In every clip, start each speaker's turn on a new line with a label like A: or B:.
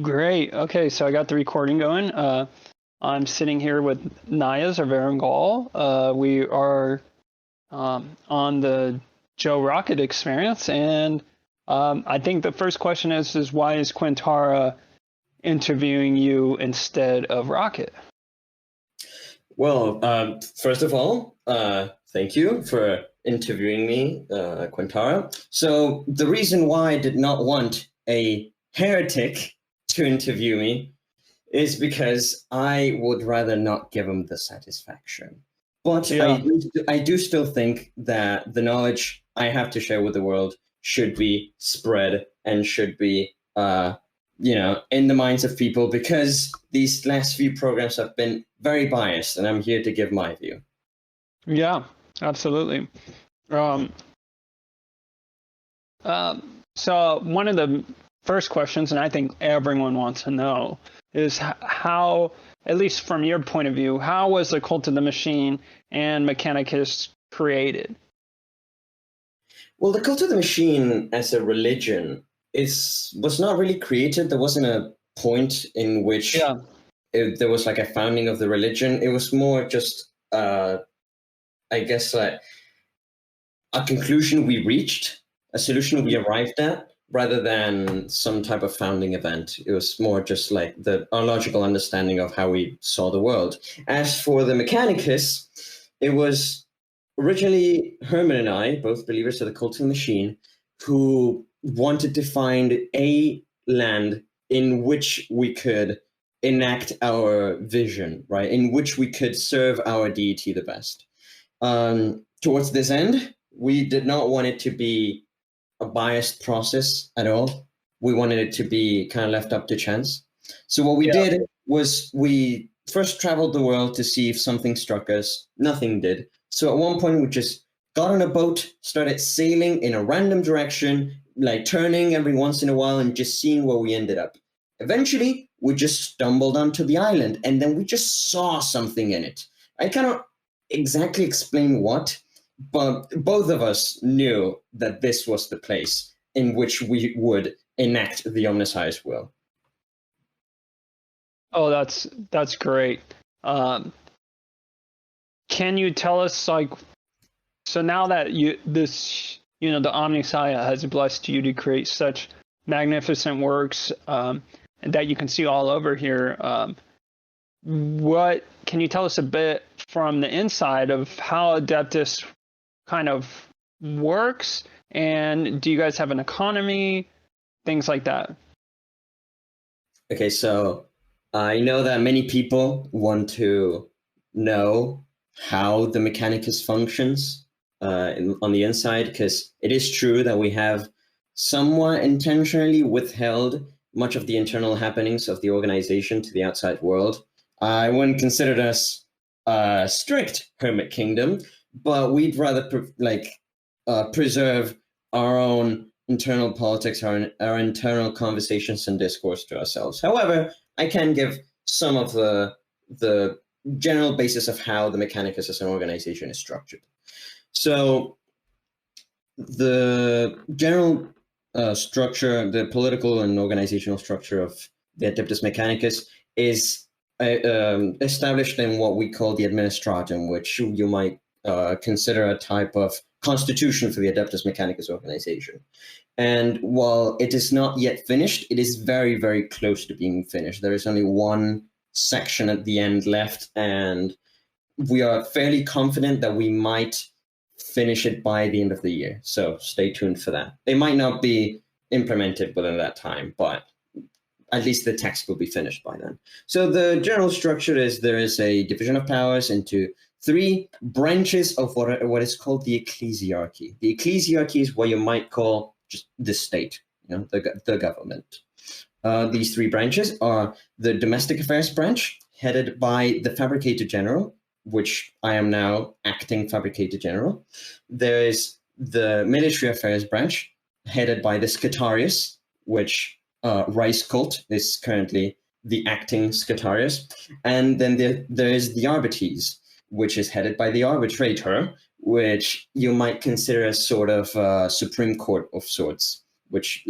A: Great. Okay, so I got the recording going. I'm sitting here with Nayas or VorraneGaul. We are on the Joe Rocket experience, and I think the first question is why is Quintara interviewing you instead of Rocket?
B: Well, first of all, thank you for interviewing me, Quintara. So the reason why I did not want a heretic to interview me is because I would rather not give him the satisfaction. But
A: Yeah.
B: I do still think that the knowledge I have to share with the world should be spread and should be, in the minds of people, because these last few programs have been very biased, and I'm here to give my view.
A: Yeah, absolutely. So one of the first questions, and I think everyone wants to know, is how, at least from your point of view, how was the Cult of the Machine and Mechanicus created?
B: Well, the Cult of the Machine as a religion was not really created. There wasn't a point in which there was like a founding of the religion. It was more just, I guess, a conclusion we reached, a solution we arrived at, rather than some type of founding event. It was more just like our logical understanding of how we saw the world. As for the Mechanicus, it was originally Herman and I, both believers of the Cult of the Machine, who wanted to find a land in which we could enact our vision, right? In which we could serve our deity the best. Towards this end, we did not want it to be a biased process at all. We wanted it to be kind of left up to chance. So what we did was we first traveled the world to see if something struck us. Nothing did. So at one point we just got on a boat, started sailing in a random direction, like turning every once in a while and just seeing where we ended up. Eventually, we just stumbled onto the island, and then we just saw something in it. I cannot exactly explain what, but both of us knew that this was the place in which we would enact the Omniscience will.
A: Oh, that's great. Can you tell us, like, so now that the Omniscience has blessed you to create such magnificent works that you can see all over here, what can you tell us a bit from the inside of how Adeptus kind of works, and do you guys have an economy, things like that?
B: Okay, so I know that many people want to know how the Mechanicus functions on the inside, because it is true that we have somewhat intentionally withheld much of the internal happenings of the organization to the outside world. I wouldn't consider us a strict hermit kingdom, but we'd rather preserve our own internal politics, our internal conversations and discourse to ourselves. However, I can give some of the general basis of how the Mechanicus as an organization is structured. So the general structure, the political and organizational structure of the Adeptus Mechanicus is established in what we call the Administratum, which you might consider a type of constitution for the Adeptus Mechanicus organization. And while it is not yet finished, it is very, very close to being finished. There is only one section at the end left, and we are fairly confident that we might finish it by the end of the year. So stay tuned for that. It might not be implemented within that time, but at least the text will be finished by then. So the general structure is there is a division of powers into 3 branches of what is called the ecclesiarchy. The ecclesiarchy is what you might call just the state, the government. These 3 branches are the domestic affairs branch, headed by the fabricator general, which I am now acting fabricator general. There is the military affairs branch, headed by the Scutarius, which Rice Cult is currently the acting Scutarius. And then there is the Arbites, which is headed by the arbitrator, which you might consider a sort of Supreme Court of sorts, which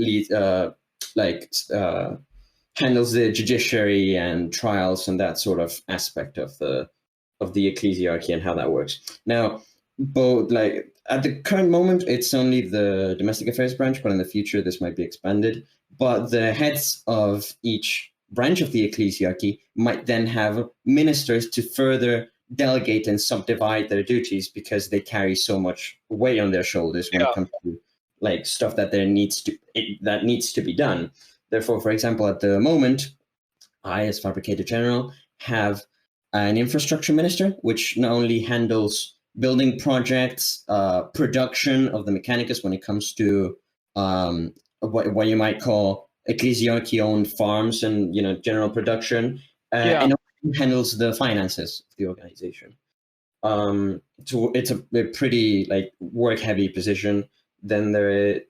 B: handles the judiciary and trials and that sort of aspect of the ecclesiarchy and how that works. Now, both like at the current moment, it's only the domestic affairs branch, but in the future, this might be expanded. But the heads of each branch of the ecclesiarchy might then have ministers to further delegate and subdivide their duties, because they carry so much weight on their shoulders when it comes to like stuff that needs to be done. Therefore, for example, at the moment, I, as Fabricator General, have an infrastructure minister, which not only handles building projects, production of the Mechanicus when it comes to what you might call ecclesiarchy-owned farms and general production, and also handles the finances of the organization. So it's a pretty like work-heavy position. Then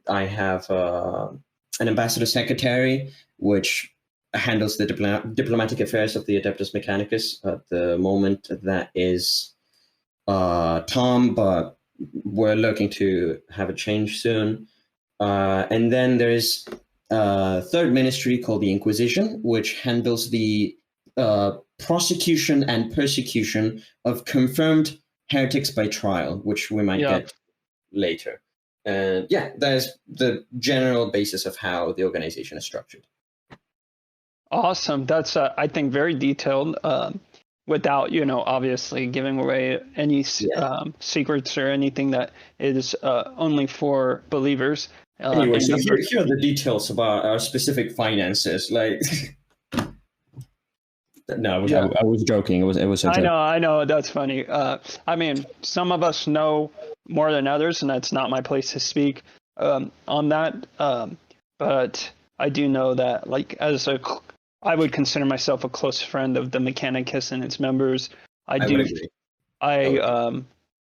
B: I have an ambassador secretary, which handles the diplomatic affairs of the Adeptus Mechanicus. At the moment, that is Tom, but we're looking to have a change soon. And then there's a third ministry called the Inquisition, which handles the prosecution and persecution of confirmed heretics by trial, which we might get later. And that is the general basis of how the organization is structured.
A: Awesome. That's, I think, very detailed, without, obviously giving away any secrets or anything that is only for believers.
B: Anyway, so here are the details about our specific finances. Like, no, I was joking. It was a joke.
A: I know. That's funny. I mean, some of us know more than others, and that's not my place to speak on that. But I do know that, like, I would consider myself a close friend of the Mechanicus and its members. I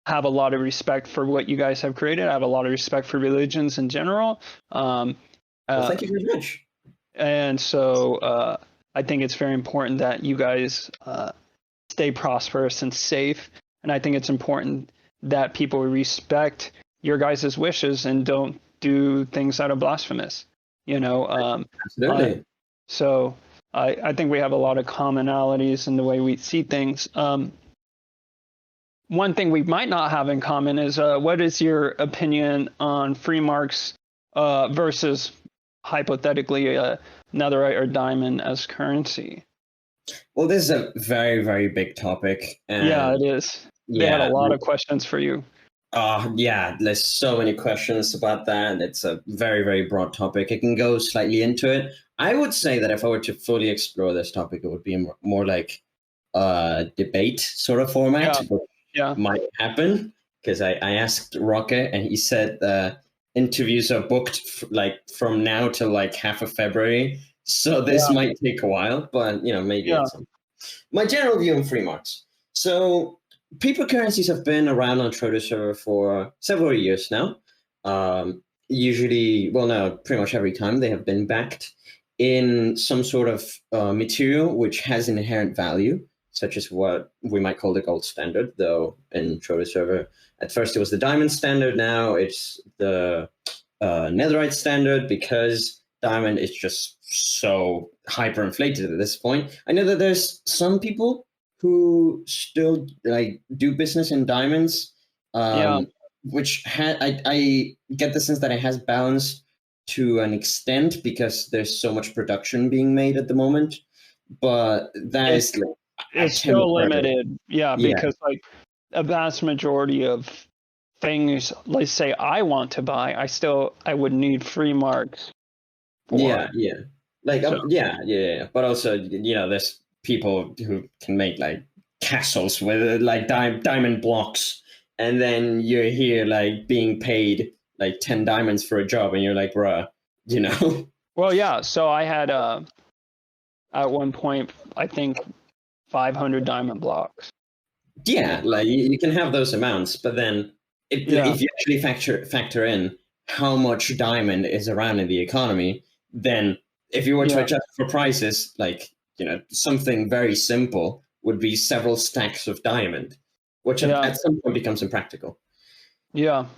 A: have a lot of respect for what you guys have created. I have a lot of respect for religions in general.
B: Well, thank you very much.
A: And so I think it's very important that you guys stay prosperous and safe. And I think it's important that people respect your guys' wishes and don't do things that are blasphemous.
B: Absolutely.
A: So I think we have a lot of commonalities in the way we see things. One thing we might not have in common is what is your opinion on Freemarks versus, hypothetically, netherite or diamond as currency?
B: Well, this is a very, very big topic. And
A: it is. They had a lot of questions for you.
B: There's so many questions about that. It's a very, very broad topic. I can go slightly into it. I would say that if I were to fully explore this topic, it would be more like a debate sort of format. Might happen, because I asked Rocket and he said interviews are booked from now till like half of February. So this might take a while, but maybe. My general view on Freemarks. So paper currencies have been around on Troder server for several years now. Usually, pretty much every time they have been backed in some sort of material which has an inherent value, such as what we might call the gold standard, though in Troder server, at first it was the diamond standard, now it's the netherite standard, because diamond is just so hyperinflated at this point. I know that there's some people who still do business in diamonds, which I get the sense that it has balanced to an extent, because there's so much production being made at the moment, but
A: it's still limited. Because like a vast majority of things, let's say I want to buy, I would need Freemarks.
B: But also, there's people who can make like castles with like diamond blocks, and then you're here like being paid like 10 diamonds for a job, and you're like, bruh,
A: Well, so I had at one point, I think 500 diamond blocks.
B: Like you can have those amounts, but then if you actually factor in how much diamond is around in the economy, then if you were to adjust for prices, like something very simple would be several stacks of diamond, which at some point becomes impractical. When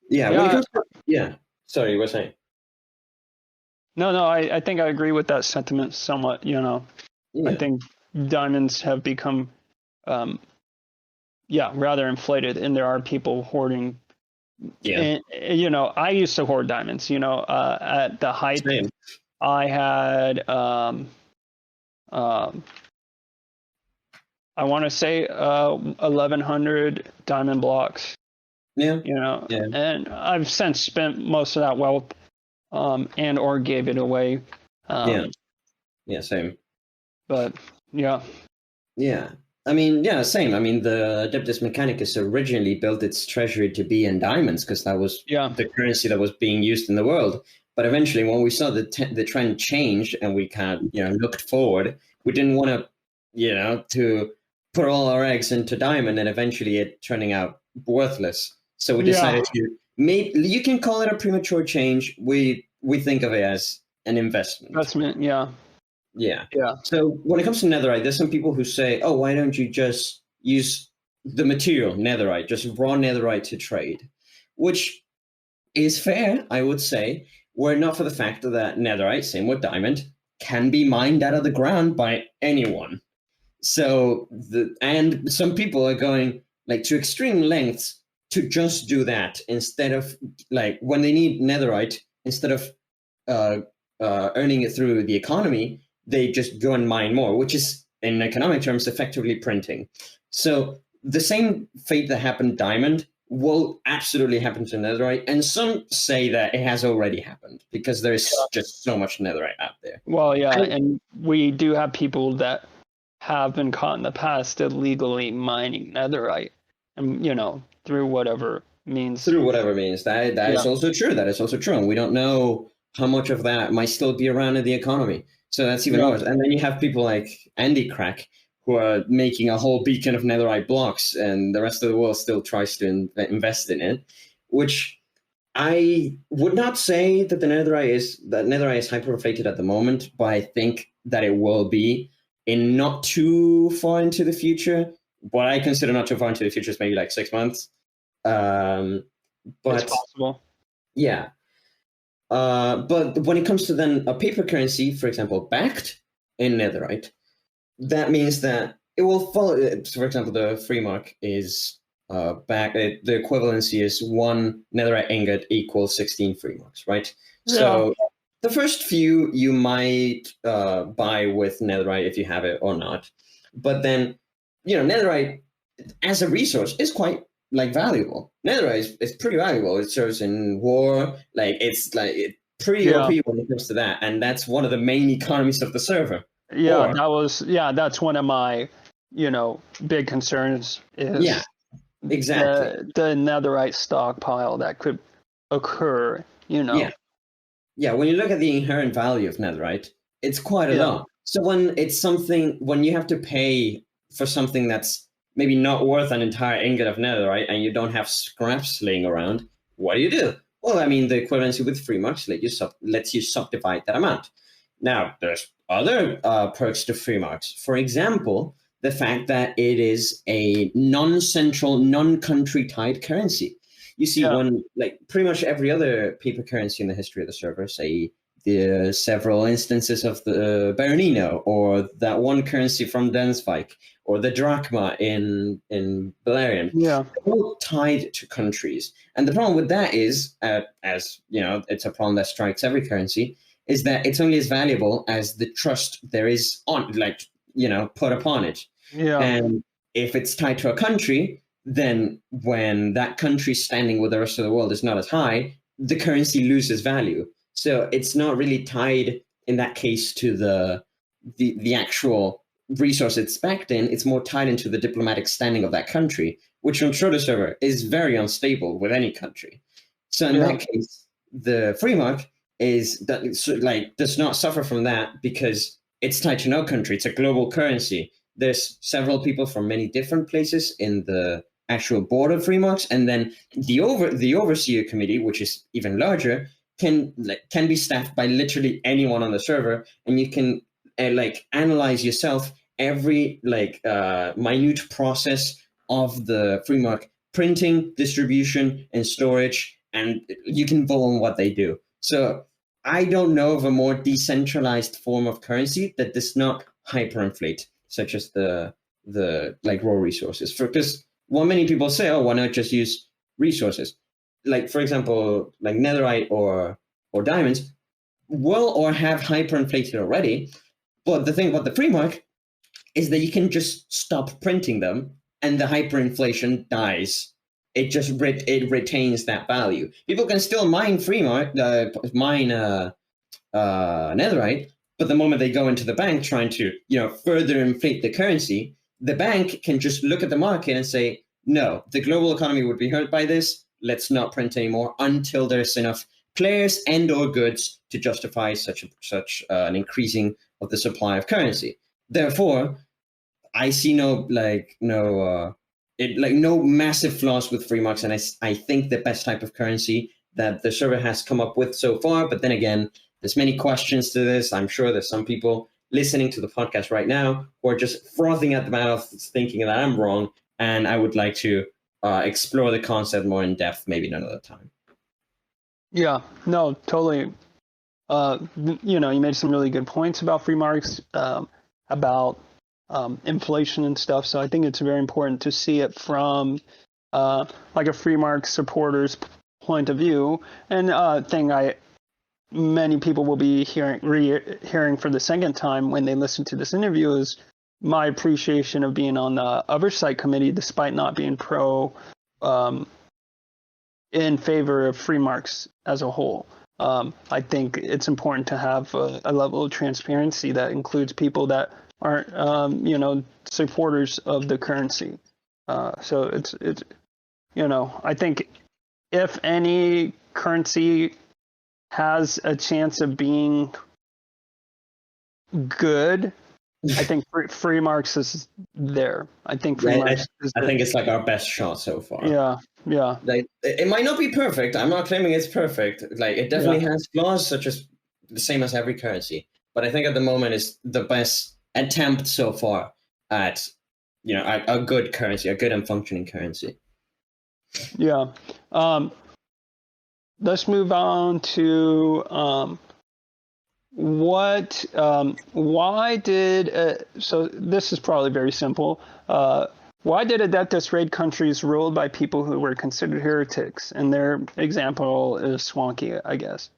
B: it comes to, sorry, you were saying?
A: No, I think I agree with that sentiment somewhat. I
B: Yeah,
A: think diamonds have become, um, rather inflated, and there are people hoarding.
B: yeah,
A: And I used to hoard diamonds. At the height,
B: same.
A: I had, um, I want to say, 1,100 diamond blocks.
B: Yeah, yeah,
A: And I've since spent most of that wealth, and or gave it away.
B: yeah,
A: Um,
B: yeah, same.
A: but yeah,
B: Yeah. I mean, yeah, same. I mean, the Adeptus Mechanicus originally built its treasury to be in diamonds because that was
A: yeah,
B: the currency that was being used in the world. But eventually, when we saw the trend change and we kind of, looked forward, we didn't want to, to put all our eggs into diamond and eventually it turning out worthless. So we
A: yeah,
B: decided to make, you can call it a premature change. We think of it as an investment.
A: investment, yeah,
B: Yeah.
A: yeah,
B: So when it comes to netherite, there's some people who say, "Oh, why don't you just use the material netherite, just raw netherite to trade?" Which is fair, I would say, were it not for the fact that netherite, same with diamond, can be mined out of the ground by anyone. So and some people are going like to extreme lengths to just do that instead of like when they need netherite, instead of uh, earning it through the economy, they just go and mine more, which is in economic terms effectively printing. So the same fate that happened diamond will absolutely happen to netherite, and some say that it has already happened because there is just so much netherite out there.
A: well, yeah,
B: And
A: and we do have people that have been caught in the past illegally mining netherite, and through whatever means.
B: through whatever means, that
A: Yeah,
B: is also true. That is also true, and we don't know how much of that might still be around in the economy. So that's even
A: yeah,
B: worse. And then you have people like Andy Crack who are making a whole beacon of netherite blocks, and the rest of the world still tries to invest in it. Which I would not say that netherite is hyperinflated at the moment, but I think that it will be in not too far into the future. What I consider not too far into the future is maybe like 6 months. Um,
A: it's
B: but
A: possible.
B: yeah, but when it comes to then a paper currency, for example, backed in netherite, that means that it will follow. So for example, the Freemark is back. The equivalency is one netherite ingot equals 16 Freemarks, right?
A: Yeah,
B: So the first few you might buy with netherite if you have it or not, but then netherite as a resource is quite like valuable. Netherite is pretty valuable. It serves in war. Like it's like pretty
A: yeah,
B: OP when it comes to that, and that's one of the main economies of the server.
A: yeah.
B: Or
A: That's one of my, big concerns
B: yeah,
A: is
B: exactly.
A: the netherite stockpile that could occur.
B: Yeah, yeah. When you look at the inherent value of netherite, it's quite a
A: Yeah,
B: lot. So when you have to pay for something that's maybe not worth an entire ingot of netherite, and you don't have scraps laying around, what do? Well, I mean, the equivalency with Freemarks lets you subdivide that amount. Now, there's other perks to Freemarks. For example, the fact that it is a non-central, non-country tied currency. You see,
A: yeah,
B: when like pretty much every other paper currency in the history of the server, say the several instances of the Bernino, or that one currency from Densvik, or the drachma in Beleriand,
A: yeah,
B: they're all tied to countries. And the problem with that is, as you know, it's a problem that strikes every currency, is that it's only as valuable as the trust there is on, like put upon it.
A: yeah,
B: And if it's tied to a country, then when that country's standing with the rest of the world is not as high, the currency loses value. So it's not really tied in that case to the actual resource it's backed in. It's more tied into the diplomatic standing of that country, which on Schroeder server is very unstable with any country. So in
A: yeah,
B: that case, the free mark is that like does not suffer from that because it's tied to no country. It's a global currency. There's several people from many different places in the actual board of Freemarks, and then the overseer committee, which is even larger, can be staffed by literally anyone on the server, and you can like analyze yourself every minute process of the Freemark printing, distribution, and storage, and you can vote on what they do. So I don't know of a more decentralized form of currency that does not hyperinflate, such as the like raw resources. Because what many people say, oh, why not just use resources? Like, for example, like netherite or diamonds will or have hyperinflated already. But the thing about the free market is that you can just stop printing them and the hyperinflation dies. It just it retains that value. People can still mine netherite, but the moment they go into the bank trying to further inflate the currency, the bank can just look at the market and say, no, the global economy would be hurt by this. Let's not print anymore until there's enough players and or goods to justify such an increasing of the supply of currency. Therefore, I see no massive flaws with Freemarks, and I think the best type of currency that the server has come up with so far. But then again, there's many questions to this. I'm sure there's some people listening to the podcast right now who are just frothing at the mouth, thinking that I'm wrong, and I would like to explore the concept more in depth, maybe another time.
A: Yeah, no, totally. You made some really good points about Freemarks, about inflation and stuff. So I think it's very important to see it from like a Freemarks supporter's point of view. And many people will be hearing for the second time when they listen to this interview is my appreciation of being on the oversight committee, despite not being in favor of Freemarks as a whole. I think it's important to have a level of transparency that includes people that aren't, supporters of the currency. So it's I think if any currency has a chance of being good, I think Freemarks is there. I think Freemarks
B: I think it's like our best shot so far.
A: Yeah.
B: Like, it might not be perfect. I'm not claiming it's perfect. Like, it definitely has flaws, such as the same as every currency. But I think at the moment it's the best attempt so far at a good currency, a good and functioning currency.
A: Yeah. Let's move on to why did so this is probably very simple. Why did Adeptus raid countries ruled by people who were considered heretics? And their example is Swanky, I guess.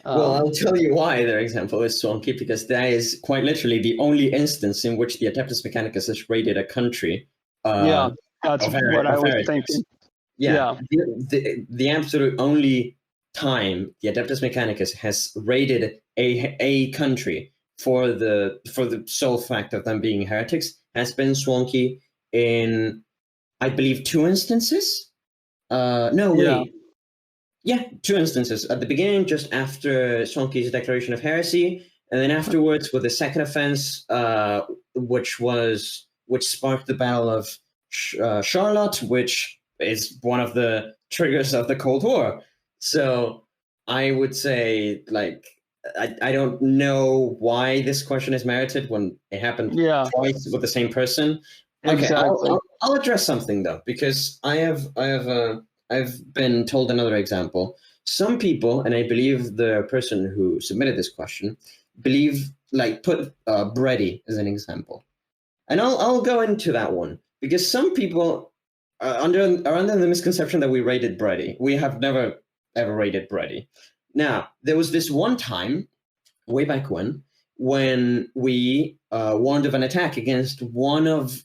B: Well, I'll tell you why their example is Swanky, because that is quite literally the only instance in which the Adeptus Mechanicus has raided a country.
A: That's what I was thinking.
B: Yeah. The absolute only time the Adeptus Mechanicus has raided a country for the sole fact of them being heretics has been Swanky in, I believe, 2 instances. Yeah, 2 instances. At the beginning, just after Swanky's declaration of heresy, and then afterwards with the second offense, which sparked the Battle of Charlotte, which is one of the triggers of the Cold War. So I would say, like, I don't know why this question is merited when it happened twice with the same person.
A: Exactly.
B: Okay, I'll address something though, because I've been told another example. Some people, and I believe the person who submitted this question, put Brady as an example, and I'll go into that one because some people are under the misconception that we raided Brady. We have never ever raided Brady. Now, there was this one time, way back when we warned of an attack against one island,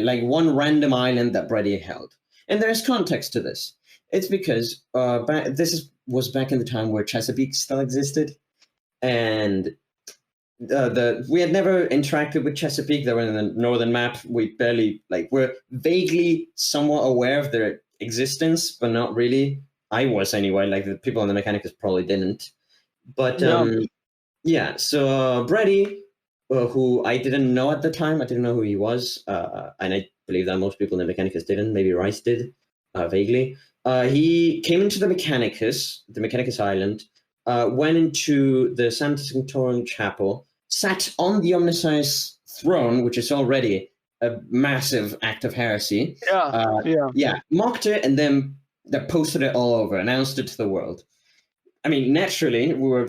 B: like one random island that Brady held. And there's context to this. It's because was back in the time where Chesapeake still existed, and we had never interacted with Chesapeake. They were in the northern map. We barely we're vaguely somewhat aware of their existence, but not really. I was anyway. Like, the people on the Mechanicus probably didn't. But so Brady, who I didn't know at the time, I didn't know who he was, and I believe that most people in the Mechanicus didn't. Maybe Rice did, vaguely. He came into the Mechanicus Island, went into the Sancta Sanctorum Chapel, sat on the Omnissiah's throne, which is already a massive act of heresy.
A: Yeah.
B: Mocked it, and then that posted it all over, announced it to the world. I mean, naturally, we were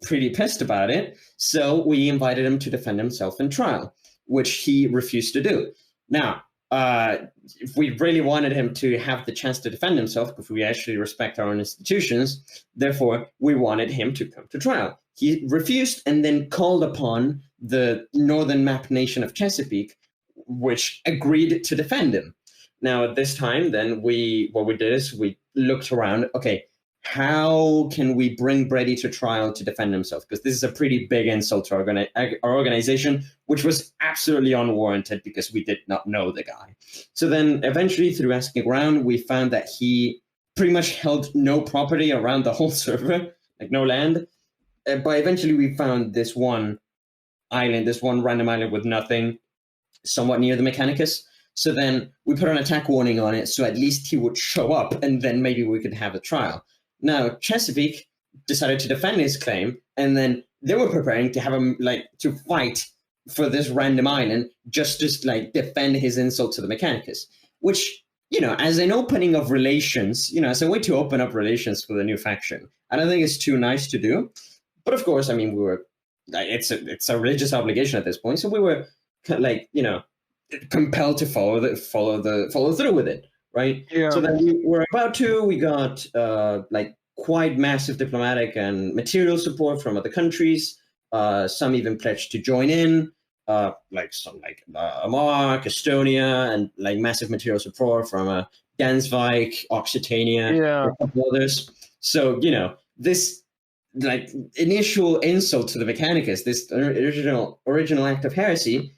B: pretty pissed about it, so we invited him to defend himself in trial, which he refused to do. Now, if we really wanted him to have the chance to defend himself, because we actually respect our own institutions, therefore, we wanted him to come to trial. He refused and then called upon the northern map nation of Chesapeake, which agreed to defend him. Now, at this time, then what we did is we looked around, okay, how can we bring Brady to trial to defend himself? Because this is a pretty big insult to our organization, which was absolutely unwarranted because we did not know the guy. So then eventually, through asking around, we found that he pretty much held no property around the whole server, like no land. But eventually we found this one island, this one random island with nothing, somewhat near the Mechanicus. So then we put an attack warning on it, so at least he would show up, and then maybe we could have a trial. Now, Chesapeake decided to defend his claim, and then they were preparing to have him, to fight for this random island, just to, defend his insult to the Mechanicus, which, as an opening of relations, as a way to open up relations for the new faction, I don't think it's too nice to do. But of course, I mean, we were, it's a religious obligation at this point, so we were, compelled to follow through with it, right?
A: Yeah.
B: So then we got quite massive diplomatic and material support from other countries. Some even pledged to join in, Amark, Estonia, and massive material support from Dansvik, Occitania, and a couple others. So this initial insult to the Mechanicus, this original act of heresy,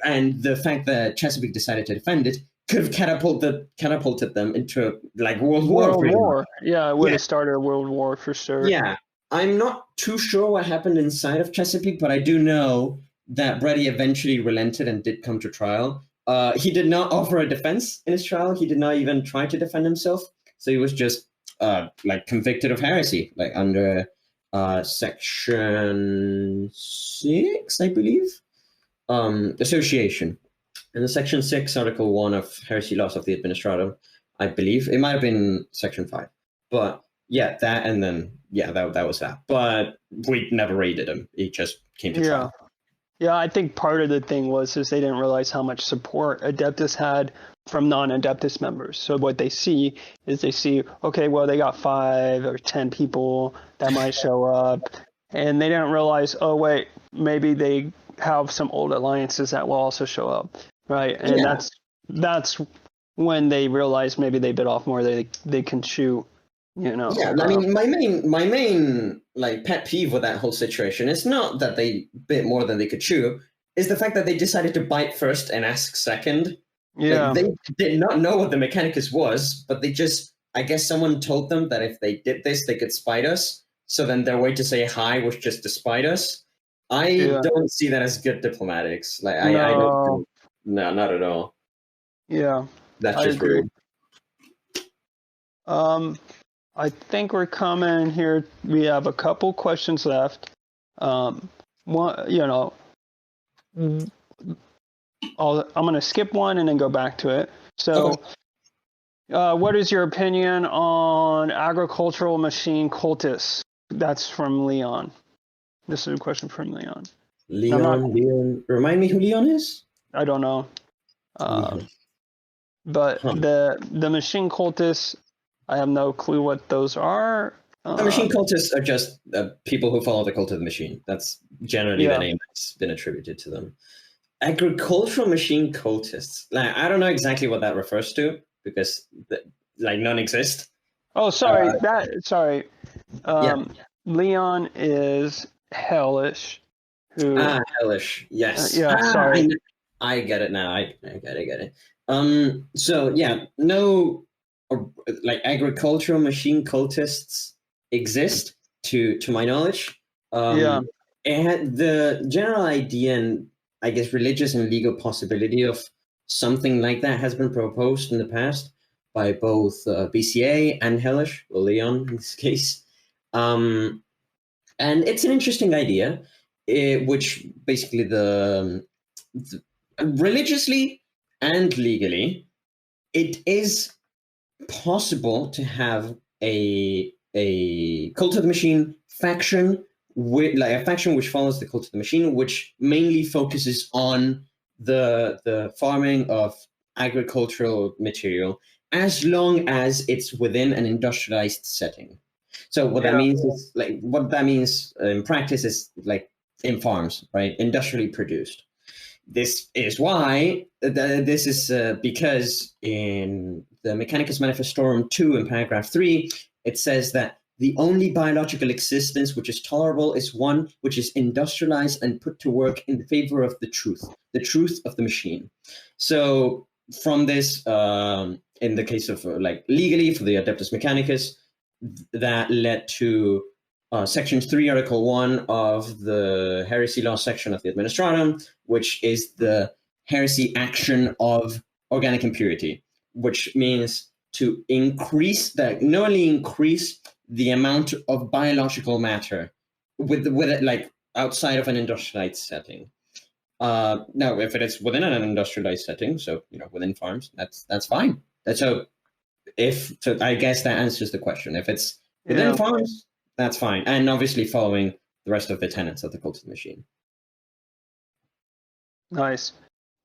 B: and the fact that Chesapeake decided to defend it could have catapulted them into World War.
A: Yeah, it would have started a World War for sure.
B: Yeah, I'm not too sure what happened inside of Chesapeake, but I do know that Brady eventually relented and did come to trial. He did not offer a defense in his trial. He did not even try to defend himself. So he was just convicted of heresy, under Section 6, I believe. Association. In the Section 6, Article 1 of Heresy Laws of the Administratum, I believe. It might have been Section 5. But yeah, that, and then, that was that. But we never raided him. He just came to trial.
A: Yeah, I think part of the thing is they didn't realize how much support Adeptus had from non-Adeptus members. So what they see is okay, well, they got 5 or 10 people that might show up. And they didn't realize, oh, wait, maybe they have some old alliances that will also show up, right? And that's when they realize maybe they bit off more they can chew, Yeah,
B: I mean, my main pet peeve with that whole situation is not that they bit more than they could chew, is the fact that they decided to bite first and ask second.
A: Yeah,
B: they did not know what the Mechanicus was, but they just, I guess someone told them that if they did this, they could spite us. So then their way to say hi was just to spite us. I don't see that as good diplomatics. I don't. No, not at all.
A: Yeah,
B: that's just rude.
A: I think we're coming here. We have a couple questions left. One, I'm going to skip one and then go back to it. So, what is your opinion on agricultural machine cultists? That's from Leon. This is a question from Leon.
B: Leon. Remind me who Leon is?
A: I don't know. But the machine cultists, I have no clue what those are.
B: The machine cultists are just people who follow the cult of the machine. That's generally the name that's been attributed to them. Agricultural machine cultists. I don't know exactly what that refers to because none exist.
A: Oh, sorry. Leon is hellish.
B: Hellish. Yes.
A: Sorry.
B: I get it now. I get it. So yeah, no, agricultural machine cultists exist to my knowledge. It had the general idea and I guess religious and legal possibility of something like that has been proposed in the past by both BCA and Hellish, or Leon in this case. And it's an interesting idea, which basically the religiously and legally, it is possible to have a cult of the machine faction with like a faction which follows the cult of the machine, which mainly focuses on the farming of agricultural material, as long as it's within an industrialized setting. So what that means is like what that means in practice is like in farms, right? Industrially produced. This is why this is because in the Mechanicus Manifestorum 2 in paragraph 3, it says that the only biological existence which is tolerable is one which is industrialized and put to work in favor of the truth of the machine. So from this, in the case of like legally for the Adeptus Mechanicus, that led to Section 3, Article 1 of the Heresy Law section of the Administratum, which is the heresy action of organic impurity, which means to increase that, not only increase the amount of biological matter with it, like outside of an industrialized setting. Now, if it is within an industrialized setting, so within farms, that's fine. So I guess that answers the question. If it's within farms, that's fine, and obviously following the rest of the tenets of the cult of the machine.
A: Nice.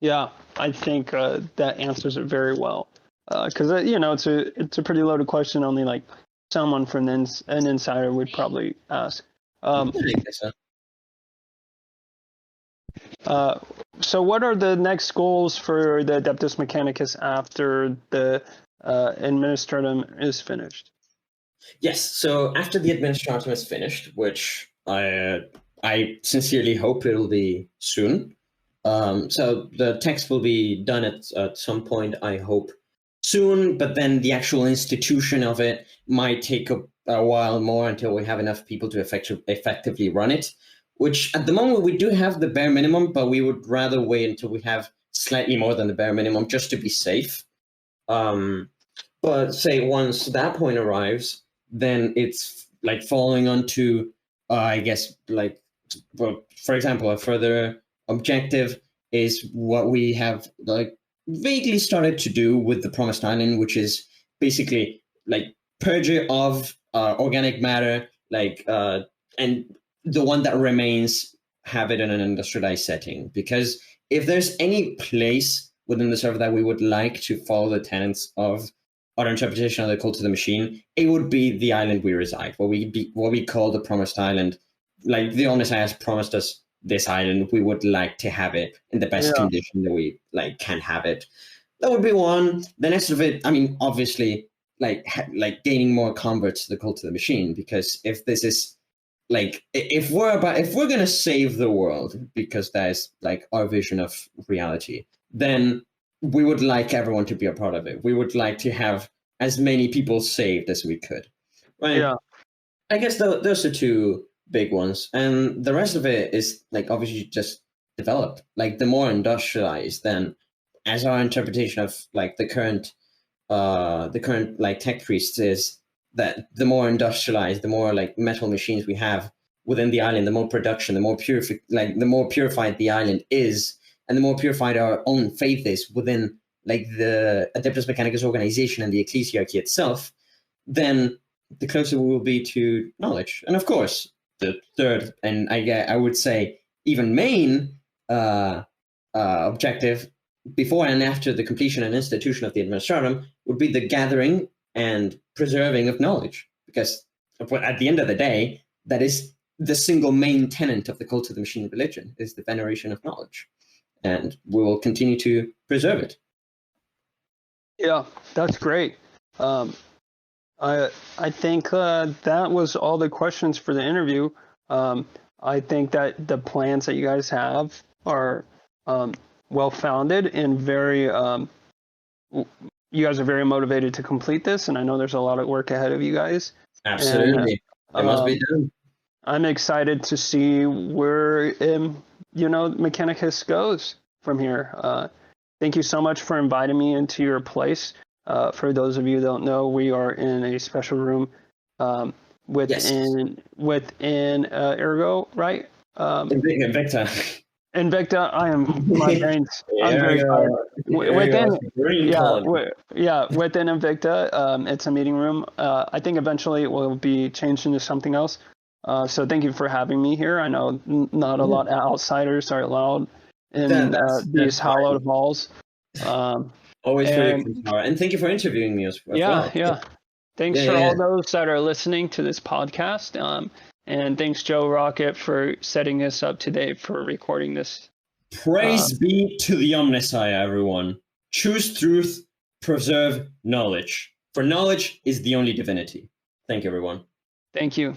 A: Yeah, I think that answers it very well. Because it's a pretty loaded question. Only like someone from an insider would probably ask.
B: I guess
A: so. So what are the next goals for the Adeptus Mechanicus after the Administratum is finished?
B: Yes, so after the Administratum is finished, which I sincerely hope it'll be soon. So the text will be done at some point, I hope, soon, but then the actual institution of it might take a while more until we have enough people to effectively run it, which at the moment we do have the bare minimum, but we would rather wait until we have slightly more than the bare minimum just to be safe. But say once that point arrives, then it's like following on to, I guess, like, well, for example, a further objective is what we have like vaguely started to do with the Promised Island, which is basically like purge of organic matter, like, and the one that remains, have it in an industrialized setting. Because if there's any place within the server that we would like to follow the tenets of our interpretation of the cult of the machine, it would be the island we reside, what we call the Promised Island. Like the Omnis has promised us this island, we would like to have it in the best condition that we like can have it. That would be one. The next of it, I mean, obviously, like gaining more converts to the cult of the machine, because if this is like if we're gonna save the world, because that is like our vision of reality, then we would like everyone to be a part of it. We would like to have as many people saved as we could. Right?
A: Yeah.
B: I guess those are two big ones. And the rest of it is like obviously just developed. Like the more industrialized, then as our interpretation of like the current like tech priests is that the more industrialized, the more like metal machines we have within the island, the more production, the more purified the island is, and the more purified our own faith is within like the Adeptus Mechanicus organization and the ecclesiarchy itself, then the closer we will be to knowledge. And of course, the third, and I would say even main objective before and after the completion and institution of the Administratum would be the gathering and preserving of knowledge. Because at the end of the day, that is the single main tenet of the cult of the machine religion, is the veneration of knowledge. And we will continue to preserve it.
A: Yeah, that's great. I think that was all the questions for the interview. I think that the plans that you guys have are well-founded and very. You guys are very motivated to complete this, and I know there's a lot of work ahead of you guys.
B: Absolutely, it must be done.
A: I'm excited to see where Mechanicus goes from here. Thank you so much for inviting me into your place. For those of you who don't know, we are in a special room within Ergo, right?
B: Invicta.
A: Invicta, I am my brains. I'm
B: There
A: very
B: you
A: tired.
B: go.
A: Within
B: Green
A: yeah,
B: color.
A: within Invicta, it's a meeting room. I think eventually it will be changed into something else. So thank you for having me here. I know not a lot of outsiders are allowed in
B: That's
A: these hallowed
B: fine.
A: halls.
B: Always for your
A: And
B: Quintara. And thank you for interviewing me as well.
A: yeah. Thanks
B: Yeah,
A: for
B: yeah.
A: all those that are listening to this podcast. And thanks, Joe Rocket, for setting us up today for recording this.
B: Praise be to the Omnissiah, everyone. Choose truth, preserve knowledge. For knowledge is the only divinity. Thank you, everyone.
A: Thank you.